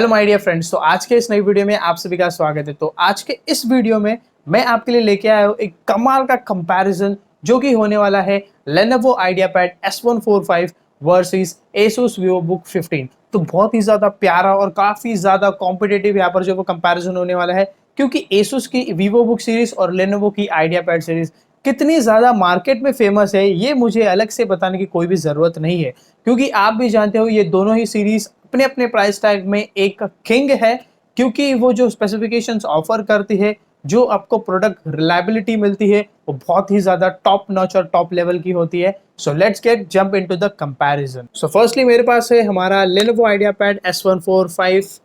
Hello my dear friends. तो आज के इस नई वीडियो में आप सभी का स्वागत है। तो आज के इस वीडियो में मैं आपके लिए लेके आया हूँ एक कमाल का कंपैरिजन जो कि होने वाला है Lenovo IdeaPad S145 versus Asus VivoBook 15। तो बहुत ही ज्यादा प्यारा और काफी ज्यादा कॉम्पिटिटिव यहाँ पर जो वो कंपैरिजन होने वाला है, क्योंकि Asus की VivoBook सीरीज और Lenovo की IdeaPad सीरीज कितनी ज्यादा मार्केट में फेमस है ये मुझे अलग से बताने की कोई भी जरूरत नहीं है, क्योंकि आप भी जानते हो ये दोनों ही सीरीज अपने अपने प्राइस टैग में एक किंग है। क्योंकि वो जो स्पेसिफिकेशंस ऑफर करती है, जो आपको प्रोडक्ट रिलायबिलिटी मिलती है, वो बहुत ही ज्यादा टॉप नॉच और टॉप लेवल की होती है। So let's get jump into the comparison. So firstly मेरे पास है हमारा Lenovo IdeaPad S145।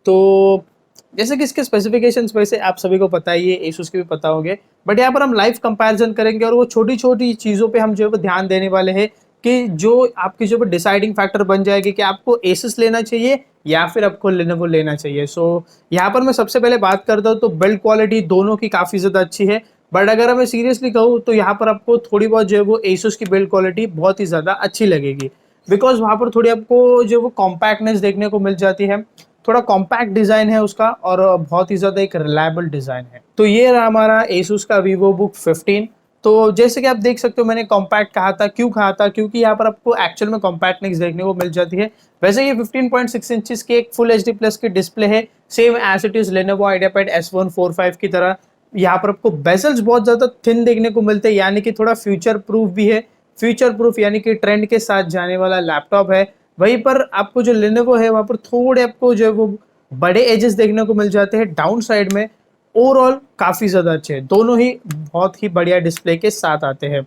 तो जैसे कि इसके स्पेसिफिकेशंस वैसे आप सभी को पता ही है, Asus के भी पता होंगे, बट यहाँ पर हम लाइव कंपैरिजन करेंगे और वो छोटी छोटी चीज़ों पे हम जो है ध्यान देने वाले हैं कि जो आपकी जो डिसाइडिंग फैक्टर बन जाएगी कि आपको Asus लेना चाहिए या फिर आपको Lenovo लेना चाहिए। सो यहाँ पर मैं सबसे पहले बात करता हूँ तो बिल्ड क्वालिटी दोनों की काफ़ी ज़्यादा अच्छी है, बट अगर मैं सीरियसली कहूँ तो यहाँ पर आपको थोड़ी बहुत जो है वो Asus की बिल्ड क्वालिटी बहुत ही ज़्यादा अच्छी लगेगी, बिकॉज वहाँ पर थोड़ी आपको जो वो कॉम्पैक्टनेस देखने को मिल जाती है। थोड़ा कॉम्पैक्ट डिज़ाइन है उसका और बहुत ही ज़्यादा एक रिलायबल डिज़ाइन है। तो ये रहा हमारा Asus का VivoBook 15। तो जैसे कि आप देख सकते हो, मैंने कॉम्पैक्ट कहा था, क्यों कहा था, क्योंकि यहाँ पर आपको एक्चुअल में कॉम्पैक्टनेस देखने को मिल जाती है। वैसे ये 15.6 इंचेस की एक फुल HD प्लस की डिस्प्ले है, same as it is Lenovo IdeaPad S145 की तरह। यहाँ पर आपको बेजल्स बहुत ज़्यादा थिन देखने को मिलते हैं, यानी कि थोड़ा फ्यूचर प्रूफ भी है। फ्यूचर प्रूफ यानी कि ट्रेंड के साथ जाने वाला लैपटॉप है। वहीं पर आपको जो Lenovo है वहाँ पर थोड़े आपको जो है वो बड़े एजेस देखने को मिल जाते हैं डाउन साइड में। ओवरऑल काफ़ी ज़्यादा अच्छे हैं, दोनों ही बहुत ही बढ़िया डिस्प्ले के साथ आते हैं।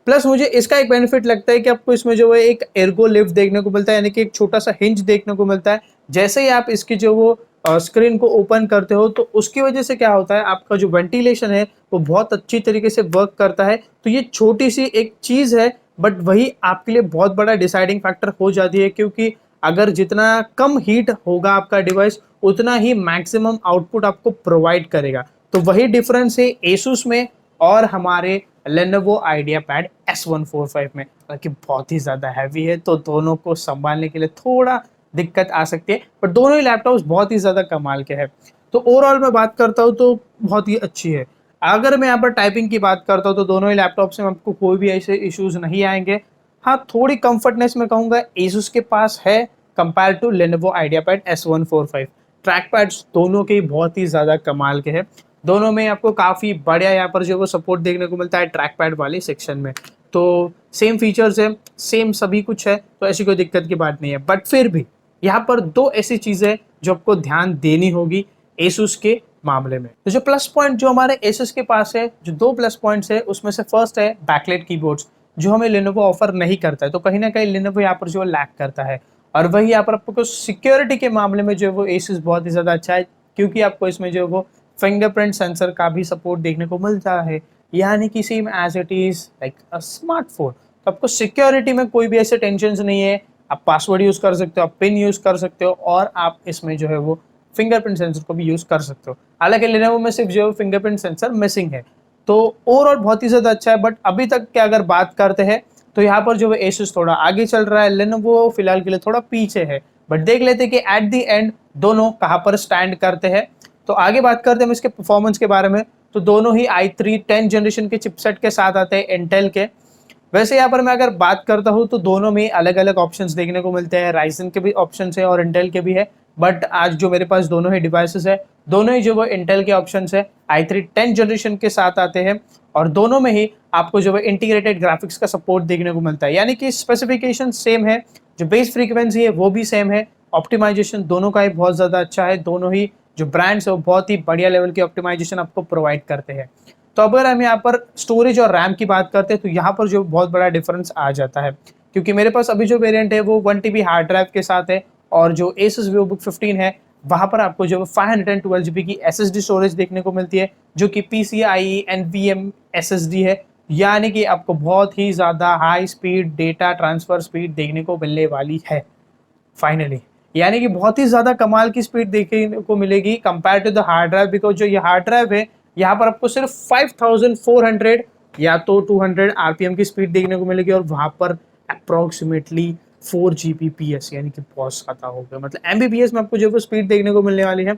प्लस मुझे इसका एक बेनिफिट लगता है कि आपको इसमें जो है एक एर्गो लिफ्ट देखने को मिलता है, यानी कि एक छोटा सा हिंज देखने को मिलता है। जैसे ही आप इसकी जो वो स्क्रीन को ओपन करते हो तो उसकी वजह से क्या होता है, आपका जो वेंटिलेशन है वो बहुत अच्छी तरीके से वर्क करता है। तो ये छोटी सी एक चीज़ है, बट वही आपके लिए बहुत बड़ा डिसाइडिंग फैक्टर हो जाती है, क्योंकि अगर जितना कम हीट होगा आपका डिवाइस, उतना ही मैक्सिमम आउटपुट आपको प्रोवाइड करेगा। तो वही डिफरेंस है Asus में और हमारे Lenovo IdeaPad S145 में। हालांकि बहुत ही ज़्यादा हैवी है तो दोनों को संभालने के लिए थोड़ा दिक्कत आ सकती है, पर दोनों ही लैपटॉप्स बहुत ही ज़्यादा कमाल के हैं। तो ओवरऑल मैं बात करता हूँ तो बहुत ही अच्छी है। अगर मैं यहाँ पर टाइपिंग की बात करता हूँ तो दोनों ही लैपटॉप से आपको कोई भी ऐसे इश्यूज नहीं आएंगे। हाँ, थोड़ी कंफर्टनेस में कहूँगा Asus के पास है compare to Lenovo IdeaPad S145। Track pads दोनों के बहुत ही ज़्यादा कमाल के हैं। दोनों में आपको काफ़ी बढ़िया यहाँ पर जो वो सपोर्ट देखने को मिलता है ट्रैक पैड वाले सेक्शन में। तो सेम फीचर्स है, सेम सभी कुछ है, तो ऐसी कोई दिक्कत की बात नहीं है। बट फिर भी यहाँ पर दो ऐसी चीज़ें जो आपको ध्यान देनी होगी Asus के मामले में। तो जो प्लस पॉइंट जो हमारे Asus के पास है, जो दो प्लस पॉइंट्स है, उसमें से फर्स्ट है बैकलाइट कीबोर्ड्स, जो हमें Lenovo ऑफर नहीं करता है। तो कहीं ना कहीं Lenovo यहाँ पर जो लैक करता है। और वही यहाँ पर आपको सिक्योरिटी के मामले में जो है वो Asus बहुत ही ज़्यादा अच्छा है, क्योंकि आपको इसमें जो है वो फिंगरप्रिंट सेंसर का भी सपोर्ट देखने को मिलता है, यानी कि same as it is like a smartphone. तो आपको सिक्योरिटी में कोई भी ऐसे टेंशन नहीं है। आप पासवर्ड यूज़ कर सकते हो, आप पिन यूज़ कर सकते हो, और आप इसमें जो है वो फिंगरप्रिंट सेंसर को भी यूज़ कर सकते हो। हालांकि Lenovo में सिर्फ जो है फिंगरप्रिंट सेंसर मिसिंग है। तो ओवरऑल बहुत ही ज़्यादा अच्छा है। बट अभी तक की अगर बात करते हैं तो यहाँ पर जो है Asus थोड़ा आगे चल रहा है, Lenovo फिलहाल के लिए थोड़ा पीछे है। बट देख लेते हैं कि एट द एंड दोनों कहाँ पर स्टैंड करते हैं। तो आगे बात करते हैं हम इसके परफॉर्मेंस के बारे में। तो दोनों ही i3 10 जनरेशन के चिपसेट के साथ आते हैं इंटेल के। वैसे यहाँ पर मैं अगर बात करता हूँ तो दोनों में अलग अलग ऑप्शंस देखने को मिलते हैं, राइजन के भी ऑप्शंस है और इंटेल के भी है। बट आज जो मेरे पास दोनों ही डिवाइसेस है, दोनों ही जो वो इंटेल के ऑप्शंस है, i3 10 जनरेशन के साथ आते हैं। और दोनों में ही आपको जो है इंटीग्रेटेड ग्राफिक्स का सपोर्ट देखने को मिलता है, यानी कि स्पेसिफिकेशन सेम है, जो बेस फ्रीक्वेंसी है वो भी सेम है। ऑप्टिमाइजेशन दोनों का ही बहुत ज़्यादा अच्छा है। दोनों ही जो ब्रांड्स है वो बहुत ही बढ़िया लेवल की ऑप्टिमाइजेशन आपको प्रोवाइड करते हैं। तो अगर हम यहाँ पर स्टोरेज और रैम की बात करते हैं तो यहाँ पर जो बहुत बड़ा डिफरेंस आ जाता है, क्योंकि मेरे पास अभी जो वेरिएंट है वो 1 TB हार्ड ड्राइव के साथ है, और जो Asus VivoBook 15 है वहाँ पर आपको जो 512 GB की SSD स्टोरेज देखने को मिलती है, जो कि PCIe NVMe SSD है, यानी कि आपको बहुत ही ज़्यादा high speed data transfer speed देखने को मिलने वाली है फाइनली। यानी कि बहुत ही ज़्यादा कमाल की स्पीड देखने को मिलेगी compare to the hard drive, because जो ये हार्ड ड्राइव है यहाँ पर आपको सिर्फ 5400 या तो 200 RPM की स्पीड देखने को मिलेगी, और वहाँ पर अप्रोक्सीमेटली 4 Gbps यानी कि बहुत ज़्यादा हो गया, मतलब MBPS में आपको जो है वो स्पीड देखने को मिलने वाली है।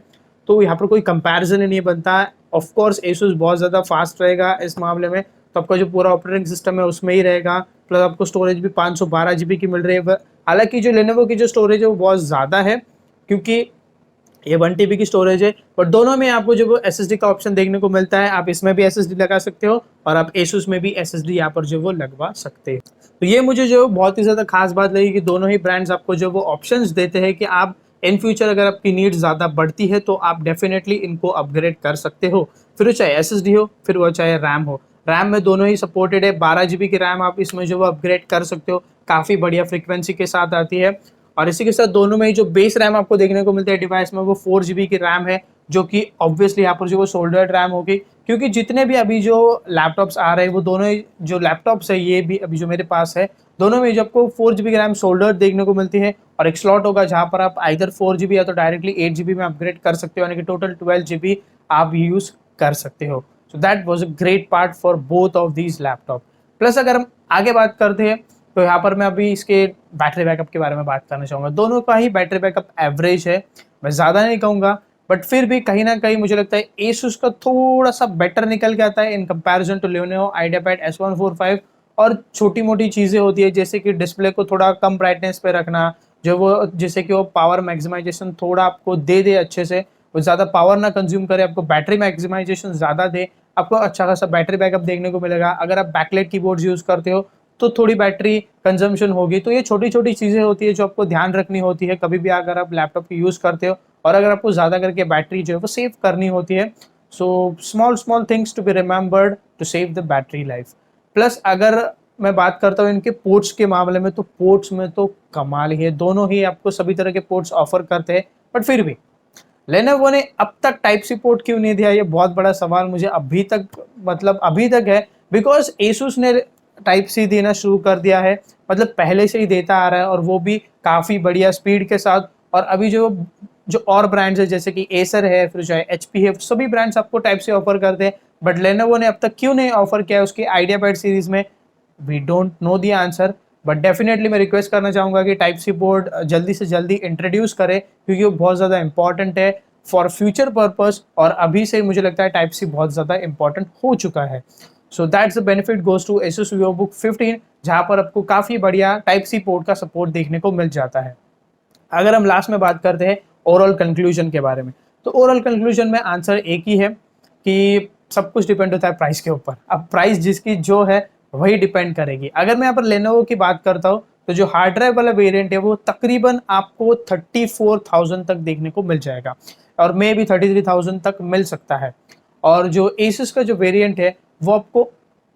तो यहाँ पर कोई कंपैरिजन ही नहीं बनता है। ऑफ कोर्स Asus बहुत ज़्यादा फास्ट रहेगा इस मामले में, तो आपका जो पूरा ऑपरेटिंग सिस्टम है उसमें ही रहेगा। प्लस आपको स्टोरेज भी 512 GB की मिल रही है। हालांकि जो Lenovo की जो स्टोरेज है वो बहुत ज़्यादा है, क्योंकि ये 1 TB की स्टोरेज है, बट दोनों में आपको जो वो SSD का ऑप्शन देखने को मिलता है। आप इसमें भी SSD लगा सकते हो और आप Asus में भी SSD यहाँ पर जो वो लगवा सकते हो। तो ये मुझे जो बहुत ही ज़्यादा खास बात लगी कि दोनों ही ब्रांड्स आपको जो वो ऑप्शंस देते हैं कि आप इन फ्यूचर अगर आपकी नीड ज़्यादा बढ़ती है तो आप डेफिनेटली इनको अपग्रेड कर सकते हो। फिर वो चाहे SSD हो, फिर वो चाहे रैम हो। रैम में दोनों ही सपोर्टेड है। 12 GB की रैम आप इसमें जो वो अपग्रेड कर सकते हो, काफ़ी बढ़िया फ्रिक्वेंसी के साथ आती है। और इसी के साथ दोनों में ही जो बेस रैम आपको देखने को मिलता है डिवाइस में, वो 4 GB की रैम है, जो कि ऑब्वियसली यहाँ पर जो वो सोल्डर्ड रैम होगी, क्योंकि जितने भी अभी जो लैपटॉप्स आ रहे हैं वो दोनों ही जो लैपटॉप्स है, ये भी अभी जो मेरे पास है, दोनों में जो आपको 4 GB की रैम सोल्डर्ड देखने को मिलती है। और एक स्लॉट होगा जहाँ पर आप आइदर 4 GB या तो डायरेक्टली 8 GB में अपग्रेड कर सकते हो, यानी कि टोटल 12 GB आप यूज कर सकते हो। So that was a great part for both of these laptop. Plus अगर हम आगे बात करते हैं तो यहाँ पर मैं अभी इसके बैटरी बैकअप के बारे में बात करना चाहूँगा। दोनों का ही बैटरी बैकअप एवरेज है, मैं ज़्यादा नहीं कहूँगा, बट फिर भी कहीं ना कहीं मुझे लगता है Asus का थोड़ा सा बेटर निकल के आता है in comparison to Lenovo IdeaPad S145। और छोटी मोटी चीज़ें होती है, जैसे कि डिस्प्ले को थोड़ा कम ब्राइटनेस पे रखना, जो वो जैसे कि वो पावर मैक्सिमाइजेशन थोड़ा आपको दे दे अच्छे से, वो ज़्यादा पावर ना कंज्यूम करे, आपको बैटरी मैक्सिमाइजेशन ज़्यादा दे, आपको अच्छा खासा बैटरी बैकअप देखने को मिलेगा। अगर आप बैकलाइट कीबोर्ड यूज़ करते हो तो थोड़ी बैटरी कंजम्पशन होगी। तो ये छोटी छोटी चीज़ें होती है जो आपको ध्यान रखनी होती है कभी भी अगर आप लैपटॉप की यूज़ करते हो, और अगर आपको ज़्यादा करके बैटरी जो है वो सेव करनी होती है। So small small things to be remembered to save the battery life. Plus अगर मैं बात करता हूँ इनके पोर्ट्स के मामले में, तो पोर्ट्स में तो कमाल ही है, दोनों ही आपको सभी तरह के पोर्ट्स ऑफर करते हैं। बट फिर भी लेनोवो ने अब तक टाइप सी पोर्ट क्यों नहीं दिया, ये बहुत बड़ा सवाल मुझे अभी तक, मतलब अभी तक है। बिकॉज Asus ने टाइप सी देना शुरू कर दिया है, मतलब पहले से ही देता आ रहा है, और वो भी काफ़ी बढ़िया स्पीड के साथ। और अभी जो जो और ब्रांड्स है जैसे कि एसर है, फिर चाहे HP है, सभी ब्रांड्स आपको टाइप सी ऑफर करते हैं। बट लेनोवो ने अब तक क्यों नहीं ऑफर किया है उसकी आइडियापैड सीरीज में, we don't know the answer. But definitely मैं रिक्वेस्ट करना चाहूँगा कि टाइप सी बोर्ड जल्दी से जल्दी इंट्रोड्यूस करें, क्योंकि वो बहुत ज़्यादा इंपॉर्टेंट है फॉर फ्यूचर पर्पस। और अभी से मुझे लगता है टाइप सी बहुत ज़्यादा इंपॉर्टेंट हो चुका है। So that's the benefit goes to Asus VivoBook 15, जहाँ पर आपको काफ़ी बढ़िया टाइप सी पोर्ट का सपोर्ट देखने को मिल जाता है। अगर हम लास्ट में बात करते हैं ओवरऑल कंक्लूजन के बारे में, तो ओवरऑल कंक्लूजन में आंसर एक ही है कि सब कुछ डिपेंड होता है प्राइस के ऊपर। अब प्राइस जिसकी जो है वही डिपेंड करेगी। अगर मैं यहाँ पर लेनोवो की बात करता हूँ तो जो हार्ड ड्राइव वाला वेरिएंट है वो तकरीबन आपको 34,000 तक देखने को मिल जाएगा, और मे भी 33,000 तक मिल सकता है। और जो Asus का जो वेरिएंट है वो आपको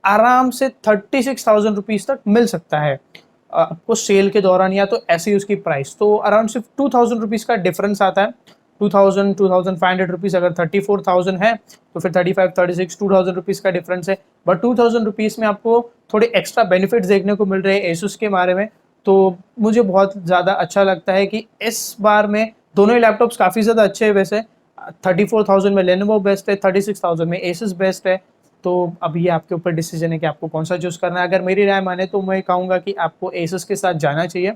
आराम से 36,000 रुपीज़ तक मिल सकता है आपको सेल के दौरान, या तो ऐसे ही उसकी प्राइस। तो अराउंड सिर्फ 2,000 रुपीज़ का डिफरेंस आता है। 2,500 रुपीज़ अगर 34,000 है तो फिर 35, 36, 2,000 रुपीज़ का डिफरेंस है। बट 2,000 रुपीज़ में आपको थोड़े एक्स्ट्रा बेनिफिट्स देखने को मिल रहे हैं Asus के बारे में। तो मुझे बहुत ज़्यादा अच्छा लगता है कि इस बार में दोनों ही लैपटॉप्स काफ़ी ज़्यादा अच्छे हैं। वैसे 34,000 में Lenovo बेस्ट है, 36,000 में Asus बेस्ट है। तो अब ये आपके ऊपर डिसीजन है कि आपको कौन सा चूज़ करना है। अगर मेरी राय माने तो मैं कहूँगा कि आपको Asus के साथ जाना चाहिए,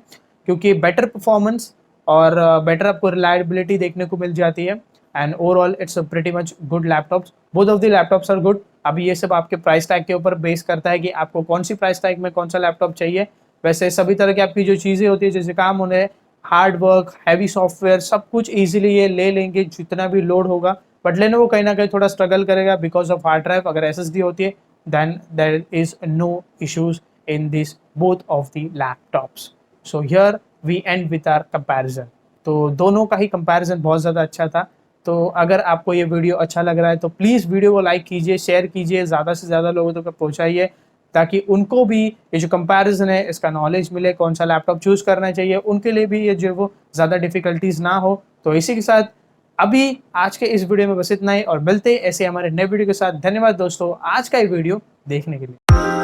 क्योंकि बेटर परफॉर्मेंस और बेटर आपको रिलायबिलिटी देखने को मिल जाती है। And overall it's a pretty much good laptops, both of the laptops are good. अभी ये सब आपके प्राइस टैग के ऊपर बेस करता है कि आपको कौन सी प्राइस टैग में कौन सा लैपटॉप चाहिए। वैसे सभी तरह की आपकी जो चीज़ें होती है, जैसे काम होने, हार्ड वर्क, हैवी सॉफ्टवेयर, सब कुछ ईजिली ये ले लेंगे जितना भी लोड होगा। बट लेनोवो कहीं ना कहीं थोड़ा स्ट्रगल करेगा बिकॉज ऑफ हार्ड ड्राइव। अगर SSD होती है then there is no issues in this both of the laptops. So here we end with our comparison. तो दोनों का ही कंपैरिजन बहुत ज़्यादा अच्छा था। तो अगर आपको ये वीडियो अच्छा लग रहा है तो प्लीज़ वीडियो को लाइक कीजिए, शेयर कीजिए, ज़्यादा से ज़्यादा लोगों तक पहुँचाइए, ताकि उनको भी ये जो कंपैरिजन है इसका नॉलेज मिले, कौन सा लैपटॉप चूज़ करना चाहिए, उनके लिए भी ये जो वो ज़्यादा डिफ़िकल्टीज़ ना हो। तो इसी के साथ अभी आज के इस वीडियो में बस इतना ही, और मिलते हैं ऐसे हमारे नए वीडियो के साथ। धन्यवाद दोस्तों आज का ये वीडियो देखने के लिए।